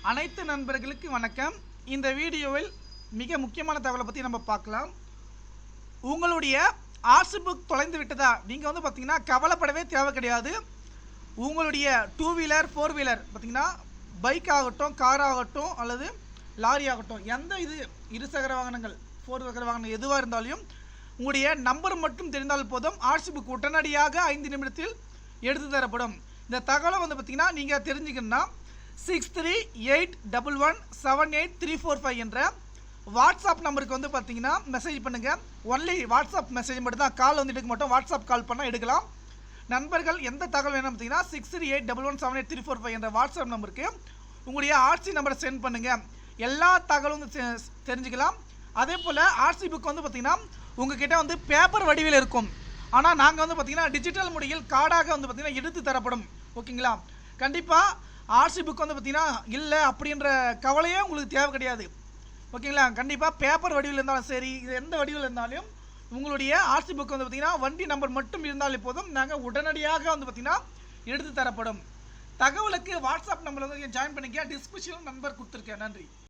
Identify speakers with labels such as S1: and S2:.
S1: அனைத்து நண்பர்களுக்கு வணக்கம். இந்த வீடியோவில் மிக முக்கியமான தகவலை பற்றி நம்ம பார்க்கலாம். உங்களுடைய ஆர்சி புக் தொலைந்து விட்டதா? நீங்கள் பார்த்தீங்கன்னா கவலைப்படவே தேவை கிடையாது. உங்களுடைய 2 வீலர் 4 வீலர் பார்த்தீங்கன்னா பைக் ஆகட்டும், கார் ஆகட்டும் அல்லது லாரி ஆகட்டும், எந்த இருசக்கர வாகனங்கள் 4 சக்கர வாகனம் எதுவாக இருந்தாலும் உங்களுடைய நம்பர் மட்டும் தெரிந்தால் போதும், ஆர்சி புக் உடனடியாக 5 நிமிடத்தில் எடுத்து தரப்படும். இந்த தகவலை பார்த்தீங்கன்னா நீங்கள் தெரிஞ்சுக்கணும்னா 6381178345 என்ற வாட்ஸ்அப் நம்பருக்கு பார்த்தீங்கன்னா மெசேஜ் பண்ணுங்கள். ஒன்லி வாட்ஸ்அப் மெசேஜ் மட்டும் தான், கால் எடுக்க மாட்டோம். வாட்ஸ்அப் கால் பண்ணால் எடுக்கலாம். நண்பர்கள் எந்த தகவல் வேணும் பார்த்தீங்கன்னா 6381178345 என்ற வாட்ஸ்அப் நம்பருக்கு உங்களுடைய ஆர்சி நம்பரை சென்ட் பண்ணுங்கள். எல்லா தகவலும் தெரிஞ்சுக்கலாம். அதே போல் ஆர்சி புக் பார்த்தீங்கன்னா உங்ககிட்ட பேப்பர் வடிவில் இருக்கும். ஆனால் நாங்கள் பார்த்தீங்கன்னா டிஜிட்டல் முறையில் கார்டாக பார்த்தீங்கன்னா எடுத்து தரப்படும். ஓகேங்களா? கண்டிப்பாக ஆர்சி புக் பார்த்தீங்கன்னா இல்லை அப்படின்ற கவலையே உங்களுக்கு தேவை கிடையாது. ஓகேங்களா? கண்டிப்பாக பேப்பர் வடிவில் இருந்தாலும் சரி, இது எந்த வடிவில் இருந்தாலும் உங்களுடைய ஆர்சி புக் பார்த்தீங்கன்னா வண்டி நம்பர் மட்டும் இருந்தாலே போதும், நாங்கள் உடனடியாக பார்த்தீங்கன்னா எடுத்து தரப்படும். தகவலுக்கு வாட்ஸ்அப் நம்பர் ஜாயின் பண்ணிக்க. டிஸ்கிரிப்ஷன் நம்பர் கொடுத்துருக்கேன். நன்றி.